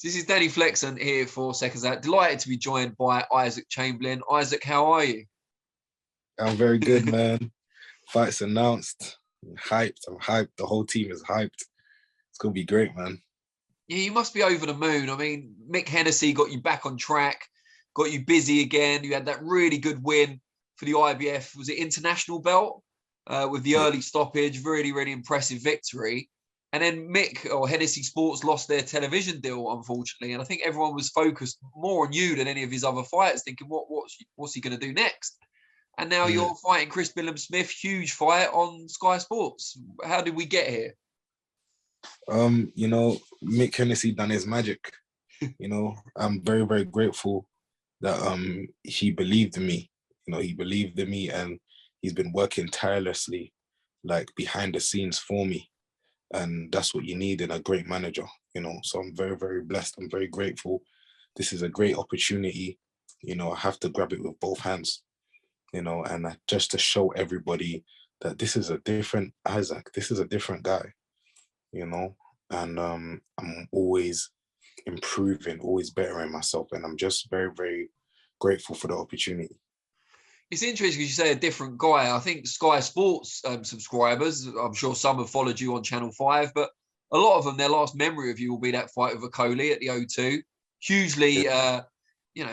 This is Danny Flexon here for Seconds Out. Delighted to be joined by Isaac Chamberlain. Isaac, how are you? I'm very good, man. Fight's announced. I'm hyped. The whole team is hyped. It's going to be great, man. Yeah, you must be over the moon. I mean, Mick Hennessy got you back on track, got you busy again. You had that really good win for the IBF. Was it international belt? With the early stoppage, really, really impressive victory. And then Mick or Hennessy Sports lost their television deal, unfortunately. And I think everyone was focused more on you than any of his other fighters, thinking, what's he going to do next? And now you're fighting Chris Billam-Smith, huge fight on Sky Sports. How did we get here? Mick Hennessy done his magic. I'm very, very grateful that he believed in me. He believed in me, and he's been working tirelessly, like behind the scenes for me. And that's what you need in a great manager, So I'm very, very blessed. I'm very grateful. This is a great opportunity. I have to grab it with both hands, and just to show everybody that this is a different Isaac. This is a different guy, and I'm always improving, always bettering myself. And I'm just very, very grateful for the opportunity. It's interesting because you say a different guy. I think Sky Sports subscribers, I'm sure some have followed you on Channel 5, but a lot of them, their last memory of you will be that fight with Okoli at the O2. Hugely,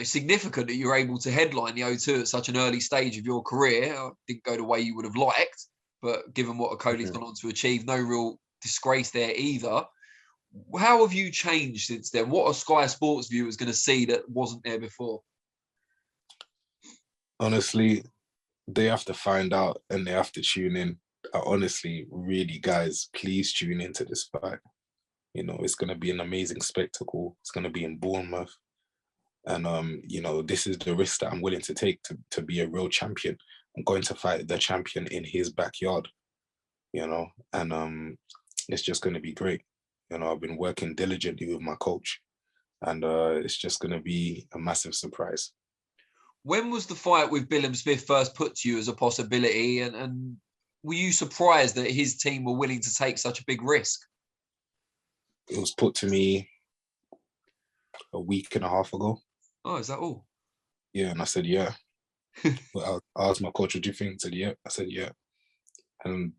significant that you're able to headline the O2 at such an early stage of your career. It didn't go the way you would have liked, but given what Okoli's gone on to achieve, no real disgrace there either. How have you changed since then? What are Sky Sports viewers going to see that wasn't there before? Honestly, they have to find out and they have to tune in. Honestly, really, guys, please tune into this fight. It's going to be an amazing spectacle. It's going to be in Bournemouth. And, this is the risk that I'm willing to take to be a real champion. I'm going to fight the champion in his backyard, and it's just going to be great. I've been working diligently with my coach, and it's just going to be a massive surprise. When was the fight with Billam-Smith first put to you as a possibility? And were you surprised that his team were willing to take such a big risk? It was put to me a week and a half ago. Oh, is that all? Yeah, and I said, yeah. Well, I asked my coach, what do you think? He said, yeah. I said, yeah. And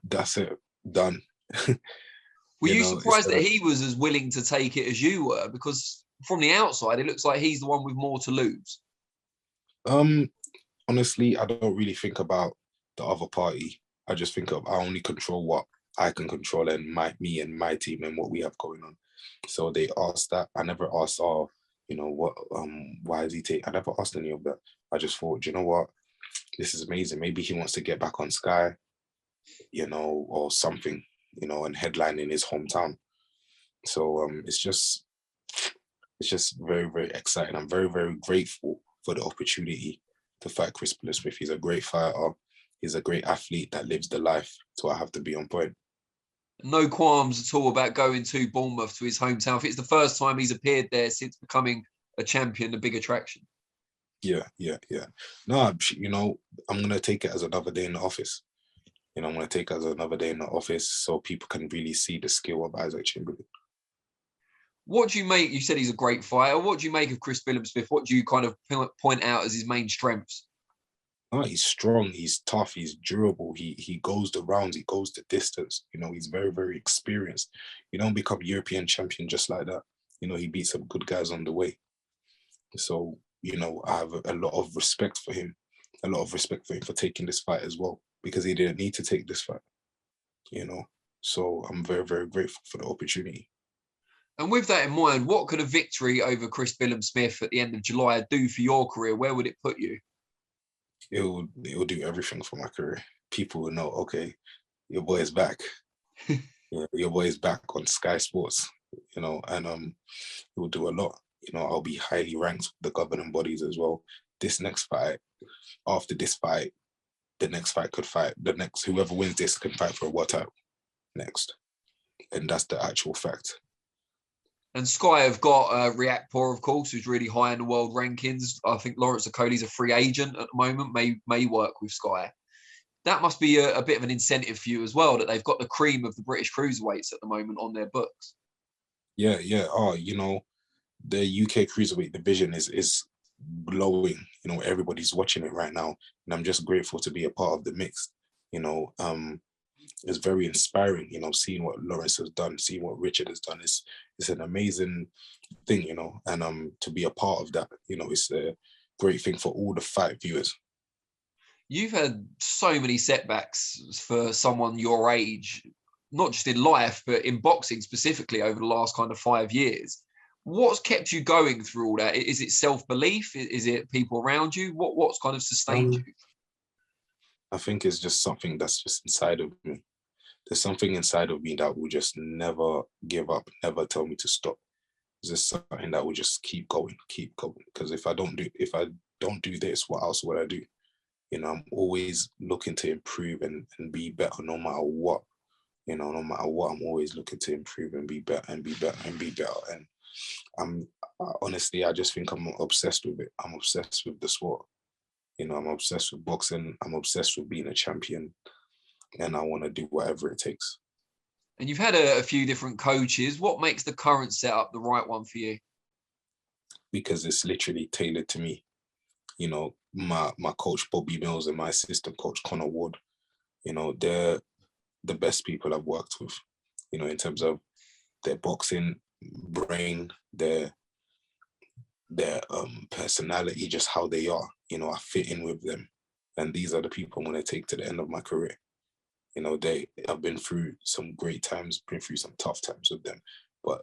that's it. Done. Were you surprised that he was as willing to take it as you were? Because from the outside, it looks like he's the one with more to lose. Honestly, I don't really think about the other party. I just think I only control what I can control, and me and my team and what we have going on. So they asked that. I never asked, why is he taking? I never asked any of that. I just thought, you know what, this is amazing. Maybe he wants to get back on Sky, or something, and headline in his hometown. So it's just very, very exciting. I'm very, very grateful for the opportunity to fight Chris Billam-Smith. He's a great fighter. He's a great athlete that lives the life. So I have to be on point. No qualms at all about going to Bournemouth, to his hometown. If it's the first time he's appeared there since becoming a champion, a big attraction. Yeah. No, I'm going to take it as another day in the office. I'm going to take it as another day in the office so people can really see the skill of Isaac Chamberlain. What do you make? You said he's a great fighter. What do you make of Chris Billam-Smith? What do you kind of point out as his main strengths? Oh, he's strong. He's tough. He's durable. He goes the rounds. He goes the distance. He's very, very experienced. You don't become European champion just like that. He beats some good guys on the way. So, I have a lot of respect for him. A lot of respect for him for taking this fight as well, because he didn't need to take this fight. So I'm very, very grateful for the opportunity. And with that in mind, what could a victory over Chris Billam-Smith at the end of July do for your career? Where would it put you? It will do everything for my career. People will know, okay, your boy is back. Your boy is back on Sky Sports, and it will do a lot. I'll be highly ranked with the governing bodies as well. This next fight, after this fight, the next fight could fight. Whoever wins this can fight for a world title next. And that's the actual fact. And Sky have got Riakporhe, of course, who's really high in the world rankings. I think Lawrence Okoli's a free agent at the moment, may work with Sky. That must be a bit of an incentive for you as well, that they've got the cream of the British cruiserweights at the moment on their books. Yeah. Oh, the UK cruiserweight division is blowing. You know, everybody's watching it right now, and I'm just grateful to be a part of the mix. You know, it's very inspiring. You know, seeing what Lawrence has done, seeing what Richard has done. It's an amazing thing. You know, and to be a part of that, you know, it's a great thing for all the fight viewers. You've had so many setbacks for someone your age, not just in life, but in boxing specifically over the last kind of 5 years. What's kept you going through all that? Is it self-belief? Is it people around you? What's kind of sustained you? I think it's just something that's just inside of me. There's something inside of me that will just never give up, never tell me to stop. It's just something that will just keep going. Because if I don't do this, what else would I do? You know, I'm always looking to improve and be better no matter what. You know, no matter what, I'm always looking to improve and be better and be better and be better. And honestly, I just think I'm obsessed with it. I'm obsessed with the sport. You know, I'm obsessed with boxing. I'm obsessed with being a champion. And I want to do whatever it takes. And you've had a few different coaches. What makes the current setup the right one for you? Because it's literally tailored to me. You know, my coach Bobby Mills and my assistant coach Connor Ward, you know, they're the best people I've worked with, you know, in terms of their boxing brain, their personality, just how they are. You know, I fit in with them. And these are the people I'm going to take to the end of my career. You know, I've been through some great times, been through some tough times with them, but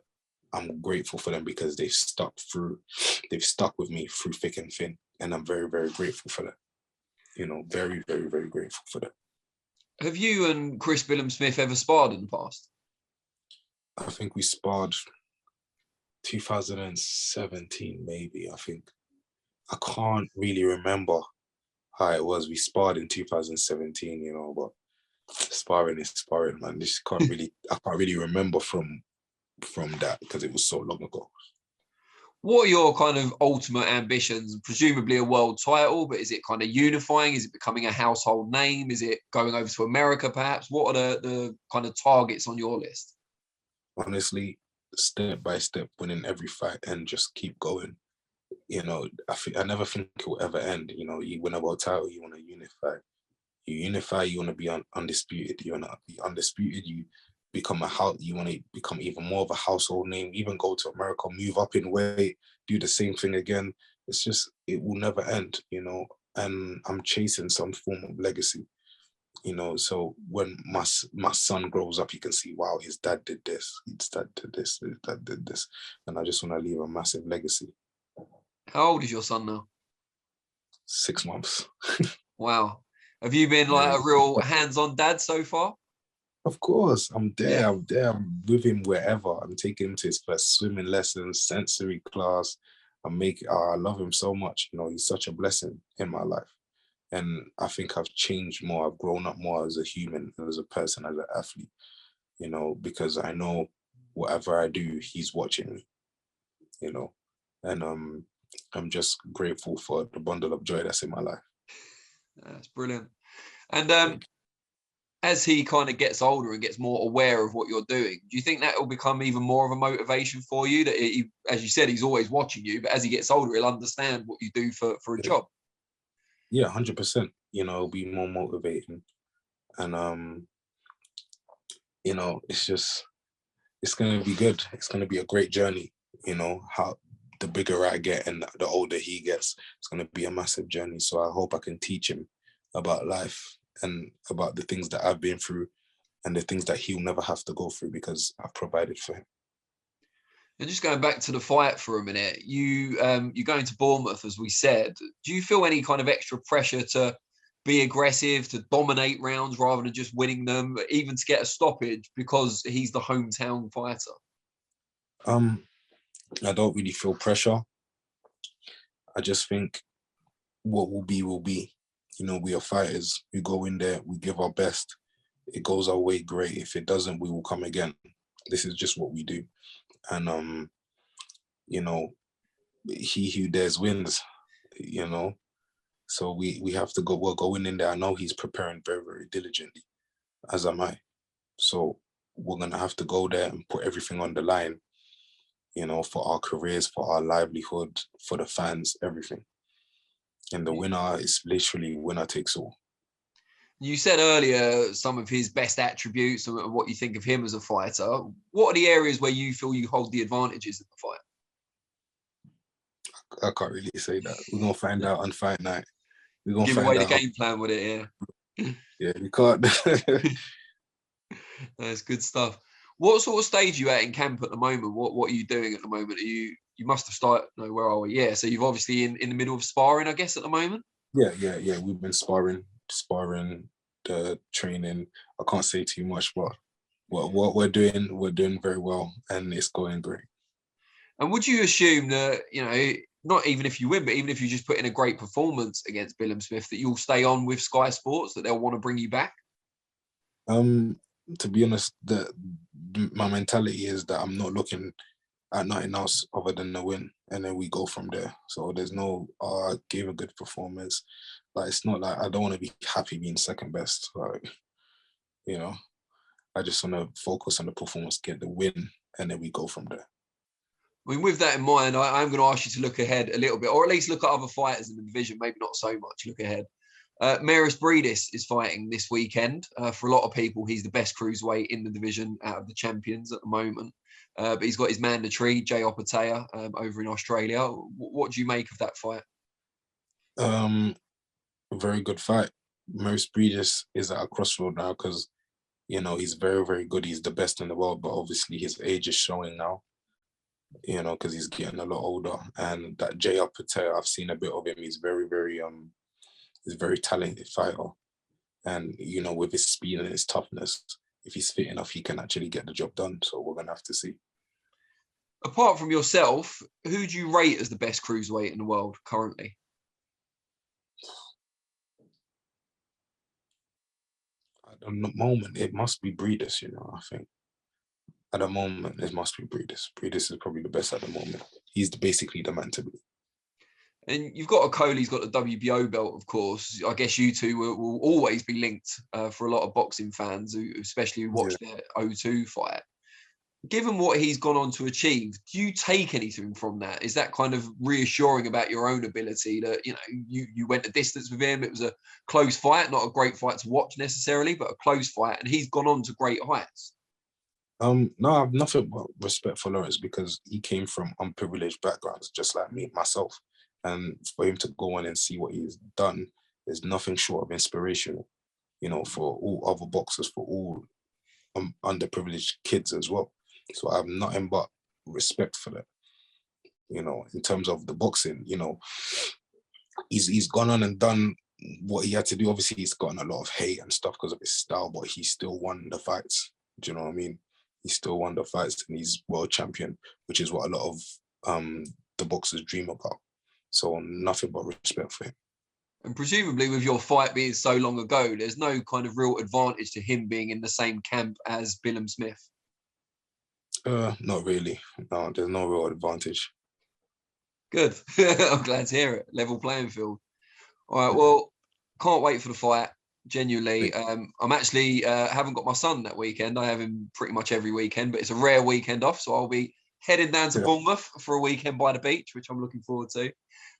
I'm grateful for them because they've stuck with me through thick and thin. And I'm very, very grateful for that. You know, very, very, very grateful for that. Have you and Chris Billam-Smith ever sparred in the past? I think we sparred 2017, maybe, I think. I can't really remember how it was. We sparred in 2017, you know, but sparring is sparring, man. I can't really remember from that because it was so long ago. What are your kind of ultimate ambitions? Presumably a world title, but is it kind of unifying? Is it becoming a household name? Is it going over to America perhaps? What are the kind of targets on your list? Honestly, step by step, winning every fight and just keep going. You know, I never think it will ever end. You know, you win a world title, you want to unify. You want to be undisputed. You want to be undisputed. You want to become even more of a household name, even go to America, move up in weight, do the same thing again. It's just, it will never end, you know, and I'm chasing some form of legacy, you know, so when my son grows up, he can see, wow, his dad did this, his dad did this, his dad did this, and I just want to leave a massive legacy. How old is your son now? 6 months. Wow. Have you been like a real hands-on dad so far? Of course, I'm there. Yeah. I'm with him wherever. I'm taking him to his first swimming lessons, sensory class. I love him so much. You know, he's such a blessing in my life. And I think I've changed more. I've grown up more as a human, as a person, as an athlete, you know, because I know whatever I do, he's watching me, you know, and I'm just grateful for the bundle of joy that's in my life. That's brilliant. And as he kind of gets older and gets more aware of what you're doing, do you think that will become even more of a motivation for you? That he, as you said, he's always watching you, but as he gets older, he'll understand what you do for a job. Yeah, 100%. You know, it'll be more motivating, and you know, it's gonna be good. It's gonna be a great journey. You know, how the bigger I get and the older he gets, it's gonna be a massive journey. So I hope I can teach him about life and about the things that I've been through and the things that he'll never have to go through because I've provided for him. And just going back to the fight for a minute, you're going to Bournemouth, as we said. Do you feel any kind of extra pressure to be aggressive, to dominate rounds rather than just winning them, even to get a stoppage because he's the hometown fighter? I don't really feel pressure. I just think what will be will be. You know, we are fighters. We go in there, we give our best. It goes our way, great. If it doesn't, we will come again. This is just what we do. And you know, he who dares wins, you know. So we have to go, we're going in there. I know he's preparing very, very diligently, as am I. So we're gonna have to go there and put everything on the line, you know, for our careers, for our livelihood, for the fans, everything. And the winner is literally winner takes all. You said earlier some of his best attributes and what you think of him as a fighter. What are the areas where you feel you hold the advantages in the fight? I can't really say that. We're gonna find out on fight night. We're gonna Give find away the out game plan with it, yeah. Yeah, we can't. That's good stuff. What sort of stage are you at in camp at the moment? What are you doing at the moment? Are you must have started. No, where are we? Yeah, so you've obviously in the middle of sparring, I guess, at the moment. Yeah. We've been sparring, the training. I can't say too much, but what we're doing very well, and it's going great. And would you assume that, you know, not even if you win, but even if you just put in a great performance against Billam-Smith, that you'll stay on with Sky Sports, that they'll want to bring you back? To be honest, my mentality is that I'm not looking at nothing else other than the win, and then we go from there. So there's no, I gave a good performance. Like, it's not like I don't want to be happy being second best. Like, you know, I just want to focus on the performance, get the win, and then we go from there. I mean, with that in mind, I'm going to ask you to look ahead a little bit, or at least look at other fighters in the division. Maybe not so much look ahead. Maris Breedis is fighting this weekend. For a lot of people, he's the best cruiserweight in the division out of the champions at the moment. But he's got his mandatory, Jay Opatea, over in Australia. What do you make of that fight? A very good fight. Maris Breedis is at a crossroad now because, you know, he's very, very good. He's the best in the world, but obviously his age is showing now, you know, because he's getting a lot older. And that Jay Opatea, I've seen a bit of him. He's very, very, he's a very talented fighter. And, you know, with his speed and his toughness, if he's fit enough, he can actually get the job done. So we're going to have to see. Apart from yourself, who do you rate as the best cruiserweight in the world currently? At the moment, it must be Breedis, you know, I think. At the moment, it must be Breedis. Breedis is probably the best at the moment. He's basically the man to be. And you've got a Coley's got the WBO belt, of course. I guess you two will always be linked for a lot of boxing fans, especially who watch their O2 fight. Given what he's gone on to achieve, do you take anything from that? Is that kind of reassuring about your own ability that, you know, you went a distance with him? It was a close fight, not a great fight to watch necessarily, but a close fight, and he's gone on to great heights. No, I have nothing but respect for Lawrence because he came from unprivileged backgrounds, just like me, myself. And for him to go on and see what he's done is nothing short of inspirational, you know, for all other boxers, for all underprivileged kids as well. So I have nothing but respect for that. You know, in terms of the boxing, you know, he's gone on and done what he had to do. Obviously, he's gotten a lot of hate and stuff because of his style, but he still won the fights. Do you know what I mean? He still won the fights and he's world champion, which is what a lot of the boxers dream about. So nothing but respect for him. And presumably with your fight being so long ago, there's no kind of real advantage to him being in the same camp as Billam-Smith. Not really. No, there's no real advantage. Good. I'm glad to hear it. Level playing field. All right. Well, can't wait for the fight. Genuinely. I'm actually haven't got my son that weekend. I have him pretty much every weekend, but it's a rare weekend off. So I'll be heading down to Bournemouth for a weekend by the beach, which I'm looking forward to.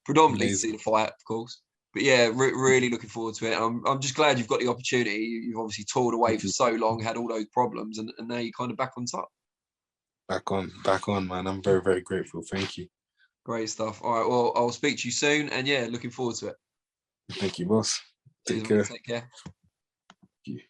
Predominantly to see the fight, of course. But yeah, really looking forward to it. I'm just glad you've got the opportunity. You've obviously toured away for so long, had all those problems, and now you're kind of back on top. Back on, man. I'm very, very grateful. Thank you. Great stuff. All right. Well, I'll speak to you soon. And yeah, looking forward to it. Thank you, boss. Take care. Take care. Thank you.